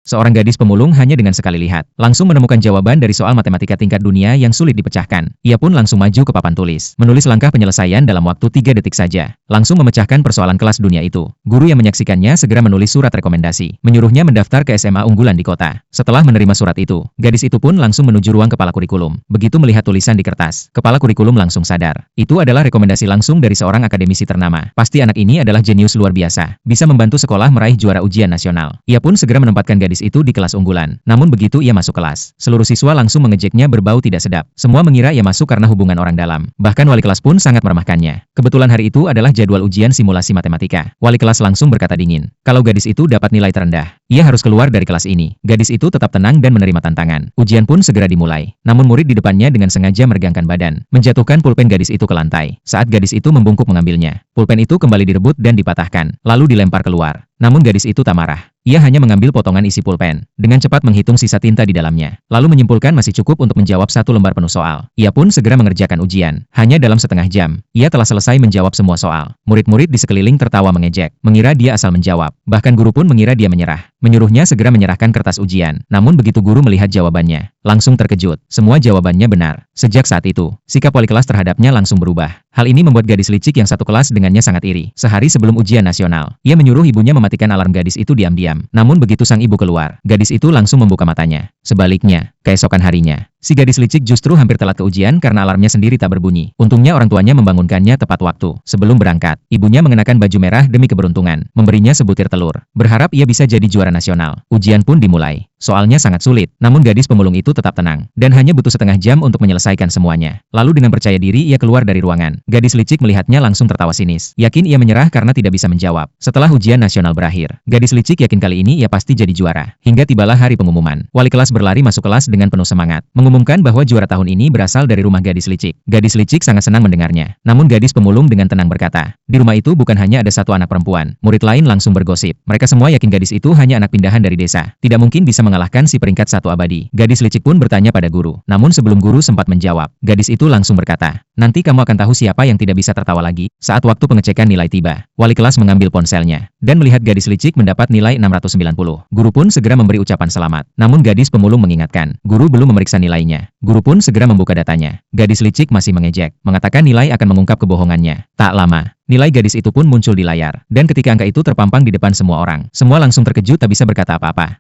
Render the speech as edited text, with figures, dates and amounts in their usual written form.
Seorang gadis pemulung hanya dengan sekali lihat, langsung menemukan jawaban dari soal matematika tingkat dunia yang sulit dipecahkan. Ia pun langsung maju ke papan tulis, menulis langkah penyelesaian dalam waktu 3 detik saja. Langsung memecahkan persoalan kelas dunia itu. Guru yang menyaksikannya segera menulis surat rekomendasi, menyuruhnya mendaftar ke SMA unggulan di kota. Setelah menerima surat itu, gadis itu pun langsung menuju ruang kepala kurikulum. Begitu melihat tulisan di kertas, kepala kurikulum langsung sadar. Itu adalah rekomendasi langsung dari seorang akademisi ternama. Pasti anak ini adalah jenius luar biasa, bisa membantu sekolah meraih juara ujian nasional. Ia pun segera menempatkan gadis itu di kelas unggulan. Namun begitu ia masuk kelas, seluruh siswa langsung mengejeknya berbau tidak sedap. Semua mengira ia masuk karena hubungan orang dalam. Bahkan wali kelas pun sangat meremehkannya. Kebetulan hari itu adalah jadwal ujian simulasi matematika. Wali kelas langsung berkata dingin, kalau gadis itu dapat nilai terendah, ia harus keluar dari kelas ini. Gadis itu tetap tenang dan menerima tantangan. Ujian pun segera dimulai. Namun murid di depannya dengan sengaja meregangkan badan, menjatuhkan pulpen gadis itu ke lantai. Saat gadis itu membungkuk mengambilnya, pulpen itu kembali direbut dan dipatahkan, lalu dilempar keluar. Namun gadis itu tak marah. Ia hanya mengambil potongan isi pulpen, dengan cepat menghitung sisa tinta di dalamnya, lalu menyimpulkan masih cukup untuk menjawab 1 lembar penuh soal. Ia pun segera mengerjakan ujian. Hanya dalam setengah jam, ia telah selesai menjawab semua soal. Murid-murid di sekeliling tertawa mengejek, mengira dia asal menjawab. Bahkan guru pun mengira dia menyerah. Menyuruhnya segera menyerahkan kertas ujian. Namun begitu guru melihat jawabannya, langsung terkejut. Semua jawabannya benar. Sejak saat itu, sikap wali kelas terhadapnya langsung berubah. Hal ini membuat gadis licik yang satu kelas dengannya sangat iri. Sehari sebelum ujian nasional, ia menyuruh ibunya mematikan alarm gadis itu diam-diam. Namun begitu sang ibu keluar, gadis itu langsung membuka matanya. Sebaliknya, keesokan harinya, si gadis licik justru hampir telat ke ujian karena alarmnya sendiri tak berbunyi. Untungnya orang tuanya membangunkannya tepat waktu. Sebelum berangkat, ibunya mengenakan baju merah demi keberuntungan, memberinya sebutir telur, berharap ia bisa jadi juara nasional. Ujian pun dimulai. Soalnya sangat sulit, namun gadis pemulung itu tetap tenang, dan hanya butuh setengah jam untuk menyelesaikan semuanya. Lalu dengan percaya diri ia keluar dari ruangan. Gadis licik melihatnya langsung tertawa sinis. Yakin ia menyerah karena tidak bisa menjawab. Setelah ujian nasional berakhir, gadis licik yakin kali ini ia pasti jadi juara. Hingga tibalah hari pengumuman. Wali kelas berlari masuk kelas dengan penuh semangat, mengumumkan bahwa juara tahun ini berasal dari rumah gadis licik. Gadis licik sangat senang mendengarnya. Namun gadis pemulung dengan tenang berkata, di rumah itu bukan hanya ada satu anak perempuan. Murid lain langsung bergosip. Mereka semua yakin gadis itu hanya anak pindahan dari desa. Tidak mungkin bisa mengalahkan si peringkat 1 abadi. Gadis licik pun bertanya pada guru. Namun sebelum guru sempat menjawab, gadis itu langsung berkata, nanti kamu akan tahu siapa yang tidak bisa tertawa lagi. Saat waktu pengecekan nilai tiba, wali kelas mengambil ponselnya dan melihat gadis licik mendapat nilai 690. Guru pun segera memberi ucapan selamat. Namun gadis pemulung mengingatkan, guru belum memeriksa nilainya. Guru pun segera membuka datanya. Gadis licik masih mengejek, mengatakan nilai akan mengungkap kebohongannya. Tak lama, nilai gadis itu pun muncul di layar. Dan ketika angka itu terpampang di depan semua orang, semua langsung terkejut tak bisa berkata apa-apa.